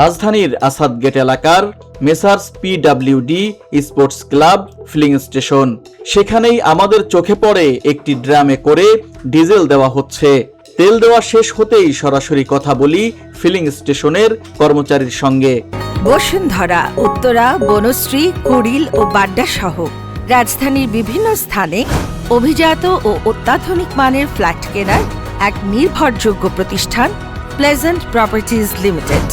রাজধানীর আসাদ গেট এলাকার messrs PWD sports club filling station. সেখানেই আমাদের চোখে পড়ে একটি ড্রামে করে ডিজেল দেওয়া হচ্ছে। তেল দেওয়া শেষ হতেই সরাসরি কথা বলি ফিলিং স্টেশনের কর্মচারীর সঙ্গে। বসুন্ধরা, উত্তরা, বনশ্রী, কুড়িল ও বাড্ডা সহ রাজধানীর বিভিন্ন স্থানে অভিজাত ও অত্যাধুনিক মানের ফ্ল্যাট কেনার এক নির্ভরযোগ্য প্রতিষ্ঠান প্লেজেন্ট প্রপার্টিজ লিমিটেড।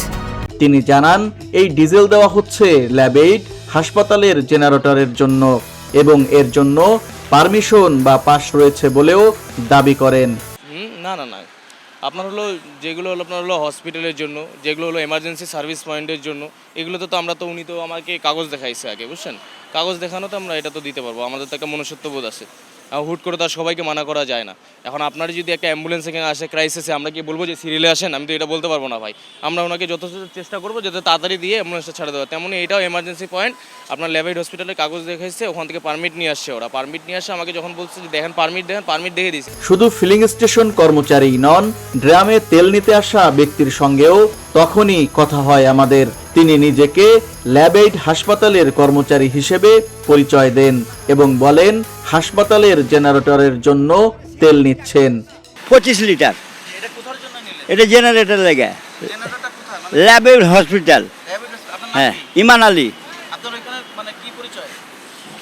তিনি জানান, এই ডিজেল দেওয়া হচ্ছে ল্যাব-8 হাসপাতালের জেনারেটরের জন্য এবং এর জন্য পারমিশন বা পাস রয়েছে বলেও দাবি করেন। না না না, আপনার হলো যেগুলো হলো আপনার হলো হসপিটালের জন্য, যেগুলো হলো এমার্জেন্সি সার্ভিস পয়েন্টের জন্য, এগুলোতে তো আমরা তো উনি তো আমাকে কাগজ দেখাইছে আগে, বুঝছেন? কাগজ দেখানো তো আমরা এটা তো দিতে পারবো, আমাদের তো একটা মনুষ্যত্ববোধ আছে। হুট করে তো আর সবাইকে মানা করা যায় না। এখন আপনার যদি একটা অ্যাম্বুলেন্স এখানে আসে ক্রাইসিসে, আমরা কি বলবো যে সিরিয়ালে আসেন? আমি তো এটা বলতে পারবো না ভাই। আমরা ওনাকে যথেষ্ট চেষ্টা করবো যাতে তাড়াতাড়ি দিয়ে অ্যাম্বুলেন্সটা ছাড়ে দেওয়া। তেমনই এটাও এমার্জেন্সি পয়েন্ট। আপনার ল্যাব-8 হসপিটালে কাগজ দেখাইছে, ওখান থেকে পারমিট নিয়ে আসছে। ওরা পারমিট নিয়ে আসে, আমাকে যখন বলছে যে দেখেন পারমিট দেখেন, পারমিট দেখে দিয়েছে। শুধু ফিলিং স্টেশন কর্মচারী নন, ড্রামে তেল নিতে আসা ব্যক্তির সঙ্গেও তখনই কথা হয় আমাদের। তিনি নিজেকে ল্যাব-8 হাসপাতালের কর্মচারী হিসেবে পরিচয় দেন এবং বলেন হাসপাতালের জেনারেটরের জন্য তেল নিচ্ছেন। 25 লিটার। এটা জেনারেটর লেগে ল্যাব-8 হসপিটাল। হ্যাঁ, ইমান আলী।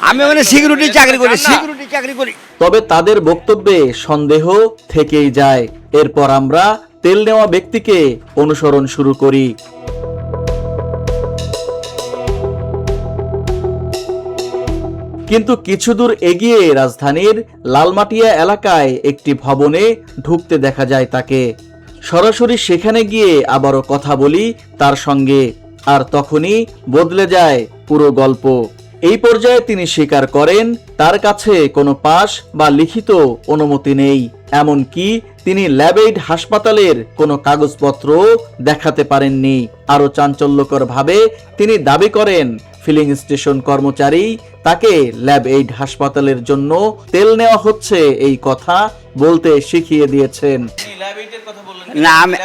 আমি ওখানে সিকিউরিটি চাকরি করি। তবে তাদের বক্তব্যে সন্দেহ থেকেই যায়। এরপর আমরা তেল নেওয়া ব্যক্তিকে অনুসরণ শুরু করি। কিন্তু কিছু দূর এগিয়ে রাজধানীর লালমাটিয়া এলাকায় একটি ভবনে ঢুকতে দেখা যায় তাকে। সরাসরি সেখানে গিয়ে আবারও কথা বলি তার সঙ্গে, আর তখনই বদলে যায় পুরো গল্প। এই পর্যায়ে তিনি স্বীকার করেন তার কাছে কোনো পাস বা লিখিত অনুমতি নেই, এমনকি তিনি ল্যাব-8 হাসপাতালের কোনো কাগজপত্র দেখাতে পারেননি। আরও চাঞ্চল্যকর ভাবে তিনি দাবি করেন ফিলিং স্টেশন কর্মচারী তাকে ল্যাব-8 হাসপাতালের জন্য তেল নেওয়া হচ্ছে এই কথা বলতে শিখিয়ে দিয়েছেন। না, আমি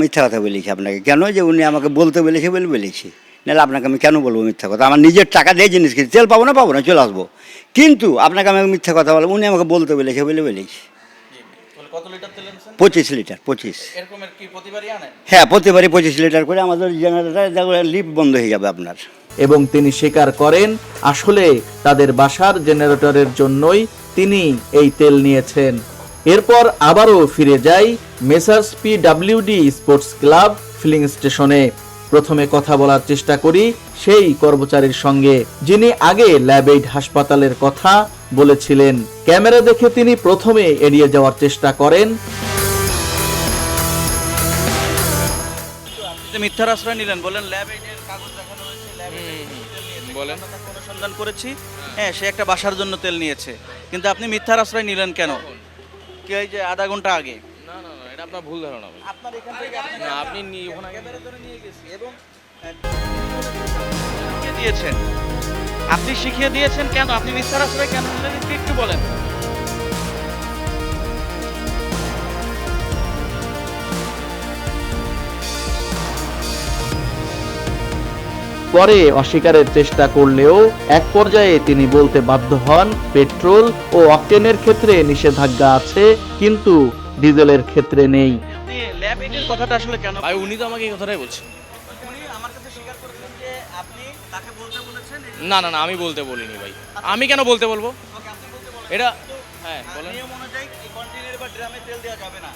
মিথ্যা কথা বলেছি আপনাকে। কেন যে উনি আমাকে বলতে বলেছে বলেছি, নাহলে আপনাকে আমি কেন বলবো মিথ্যা কথা? আমার নিজের টাকা দিয়ে জিনিস কিনে তেল পাবো না চলে আসবো। কিন্তু আপনাকে আমি মিথ্যা কথা বলবো, উনি আমাকে বলতে বলেছি বলেছি। 25 লিটার। 25। হ্যাঁ, প্রতিবারই 25 লিটার করে আমাদের জেনারেটর লিফট বন্ধ হয়ে যাবে আপনার। এবং তিনি স্বীকার করেন আসলে তাদের বাসার জেনারেটরের জন্যই তিনি এই তেল নিয়েছেন। এরপর আবারও ফিরে যাই messrs PWD sports club filling স্টেশনে। প্রথমে কথা বলার চেষ্টা করি সেই কর্মচারীর সঙ্গে যিনি আগে ল্যাব-8 হাসপাতালের কথা বলেছিলেন। ক্যামেরা দেখে তিনি প্রথমে এড়িয়ে যাওয়ার চেষ্টা করেন। মিথ্যার আশ্রয় নিলেন, বলেন ল্যাব-8 এর কাগজ দেখানো হয়েছে, বলেন অনুসন্ধান করেছি। হ্যাঁ, সে একটা বাসার জন্য তেল নিয়েছে, কিন্তু আপনি মিথ্যার আশ্রয় নিলেন কেন? কি এই যে আধা ঘন্টা আগে? না না না, এটা আপনার ভুল ধারণা। আপনার এখান থেকে না, আপনি ওখানে ক্যামেরা ধরে নিয়ে গেছি এবং দিয়েছেন, আপনি শিখিয়ে দিয়েছেন কেন? আপনি মিথ্যার আশ্রয় কেন নিলেন একটু বলেন। পরে অস্বীকারের চেষ্টা করলেও এক পর্যায়ে তিনি বলতে বাধ্য হন পেট্রোল ও অকটেনের ক্ষেত্রে নিষেধাজ্ঞা আছে, কিন্তু ডিজেলের ক্ষেত্রে নেই। আপনি ল্যাব-8 এর কথাটা আসলে কেন? ভাই উনি তো আমাকে এই কথাটাই বলছে। উনি আমার কাছে স্বীকার করেছেন যে আপনি তাকে বলতে বলেছেন। না না না, আমি বলতে বলিনি ভাই। আমি কেন বলতে বলবো? আপনি বলতে বলেন এটা হ্যাঁ বলেন। নিয়ম অনুযায়ী এই কন্টেইনার বা ড্রামে তেল দেওয়া যাবে না,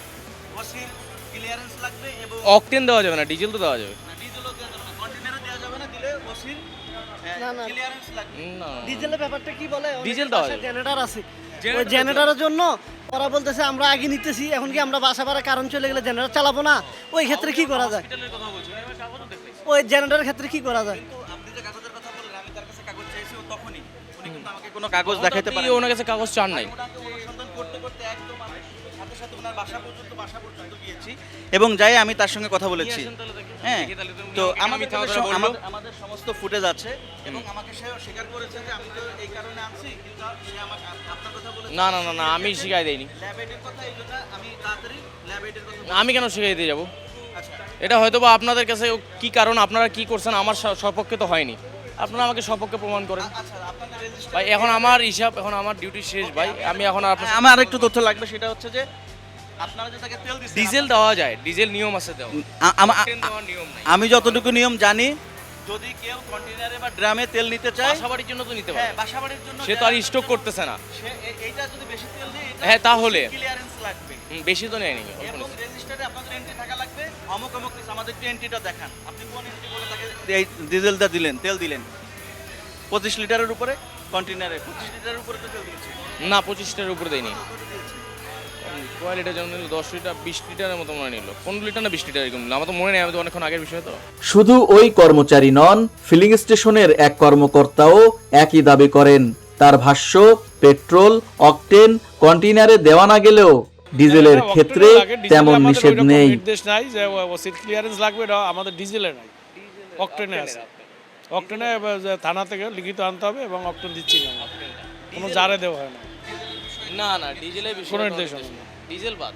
ওসির ক্লিয়ারেন্স লাগবে এবং অকটেন দেওয়া যাবে না, ডিজেল তো দেওয়া যাবে। ডিজেলও দেওয়া যাবে না, কন্টেইনারও দেওয়া যাবে না, দিলে ওসির ক্লিয়ারেন্স লাগবে। না, ডিজেলের ব্যাপারটা কি বলে? ডিজেল দেওয়া যাবে। জেনারেটর আছে, ওই জেনারেটরের জন্য ওরা বলতেছে আমরা আগে নিতেছি, এখন কি আমরা বাসা ভাড়া কারণ চলে গেলে জেনারেটর চালাবো না? ওই ক্ষেত্রে কি করা যায়? ওই জেনারেটরের ক্ষেত্রে কি করা যায়? আপনি যে কাগজের কথা বললেন, আমি তার কাছে কাগজ চাইছি, ও তখনই উনি কিন্তু আমাকে কোনো কাগজ দেখাতে পারেন। ওনার কাছে কাগজ চান নাই। অনুসন্ধান করতে করতে একদম আমি সাথে সাথে ওনার বাসা পর্যন্ত গিয়েছি এবং যাই আমি তার সঙ্গে কথা বলেছি। হ্যাঁ, তো আমাদের সমস্ত ফুটেজ আছে এবং আমাকে সে স্বীকার করেছে যে আমি তো এই কারণে আনছি, কিন্তু সে আমাকে আপনার কথা বলেছে। না না না না, আমি শিখাই দেইনি। ল্যাব-8 এর কথা, এই জন্য আমি তাড়াতাড়ি ল্যাব-8 এর কথা। আমি কেন শিখাই দিয়ে যাবো? আচ্ছা, এটা হয়তো বা আপনাদের কাছে কি কারণ, আপনারা কি করছেন আমার সপক্ষে তো হয়নি, আপনারা আমাকে সপক্ষে প্রমাণ করেন। আচ্ছা আপনাদের রেজিস্টার ভাই এখন আমার হিসাব, এখন আমার ডিউটি শেষ ভাই, আমি এখন আপনার আমার আরেকটু তথ্য লাগবে, সেটা হচ্ছে যে আপনারা যে তাকে তেল দিচ্ছেন ডিজেল দেওয়া যায়, ডিজেল নিয়ম আছে দেওয়া, অক্টেন দেওয়ার নিয়ম নাই। আমি যতটুকু নিয়ম জানি, যদি কেউ কন্টেইনারে বা ড্রামে তেল নিতে চায়, বাসাবাড়ির জন্য তো নিতে হ্যাঁ পারে, বাসাবাড়ির জন্য সে তো আর স্টক করতেছে না। সে এইটা যদি বেশি তেল দেয়, হ্যাঁ, তাহলে ক্লিয়ারেন্স লাগবে বেশি তো নেয়নি। এবং রেজিস্টারে আপনাদের এন্ট্রি থাকা লাগবে, অমুক অমুক কিছু, আমাদের একটু এন্ট্রিটা দেখান, আপনি কোন এন্ট্রি বলে তাকে এই ডিজেলটা দিলেন, তেল দিলেন 25 লিটারের উপরে, কন্টেইনারে 25 লিটারের উপরে তো তেল দিয়েছে। না 25টার উপরে দেয়নি, কয় লিটার যেন নিল, 10 লিটার 20 লিটারের মতো মনে নিল, 15 লিটার না 20 লিটার এরকম নিল, আমার তো মনে নেই, আমি তো অনেকক্ষণ আগের বিষয় তো। শুধু ওই কর্মচারী নন, ফিলিং স্টেশনের এক কর্মকর্তাও একই দাবি করেন। তার ভাষ্য, পেট্রোল, অকটেন কন্টেইনারে দেওয়া না গেলেও ডিজেলের ক্ষেত্রে তেমন নিষেধ নেই। নির্দেশ নাই যে ওসির ক্লিয়ারেন্স লাগবে, এটা আমাদের ডিজেলে নাই, অকটেনে আছে। অকটেনে থানা থেকে লিখিত আনতে হবে এবং অকটেন দিচ্ছি না, কোনো জারে দেওয়া হয় না, না না ডিজেলের বিষয় কোনো নির্দেশ হয় না। ডিজেল বাদ।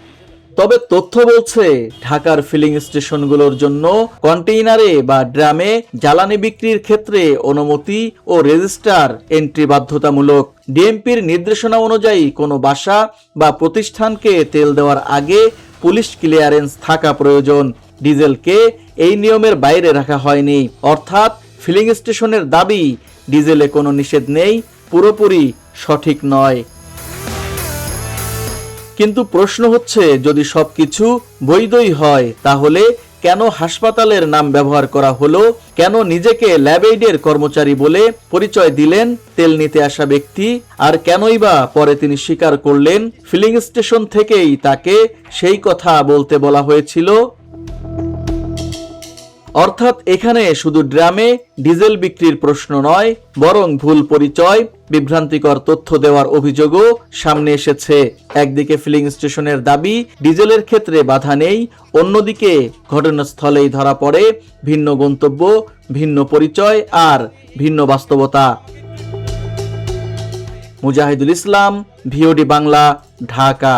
তবে তথ্য বলছে ঢাকার ফিলিং স্টেশনগুলোর জন্য কন্টেইনারে বা ড্রামে জ্বালানি বিক্রির ক্ষেত্রে অনুমতি ও রেজিস্টার এন্ট্রি বাধ্যতামূলক। ডিএমপির নির্দেশনা অনুযায়ী কোনো বাসা বা প্রতিষ্ঠানকে তেল দেওয়ার আগে পুলিশ ক্লিয়ারেন্স থাকা প্রয়োজন। ডিজেলকে এই নিয়মের বাইরে রাখা হয়নি, অর্থাৎ ফিলিং স্টেশনের দাবি ডিজেলে কোনো নিষেধ নেই পুরোপুরি সঠিক নয়। কিন্তু প্রশ্ন হচ্ছে, যদি সবকিছু বৈধই হয় তাহলে কেন হাসপাতালের নাম ব্যবহার করা হলো? কেন নিজেকে ল্যাবএইডের কর্মচারী বলে পরিচয় দিলেন তেল নিতে আসা ব্যক্তি? আর কেনই বা পরে তিনি স্বীকার করলেন ফিলিং স্টেশন থেকেই তাকে সেই কথা বলতে বলা হয়েছিল? অর্থাৎ এখানে শুধু ড্রামে ডিজেল বিক্রির প্রশ্ন নয়, বরং ভুল পরিচয়, বিভ্রান্তিকর তথ্য দেওয়ার অভিযোগও সামনে এসেছে। একদিকে ফিলিং স্টেশনের দাবি ডিজেলের ক্ষেত্রে বাধা নেই, অন্যদিকে ঘটনাস্থলেই ধরা পড়ে ভিন্ন গন্তব্য, ভিন্ন পরিচয় আর ভিন্ন বাস্তবতা। মুজাহিদুল ইসলাম, ভিওডি বাংলা, ঢাকা।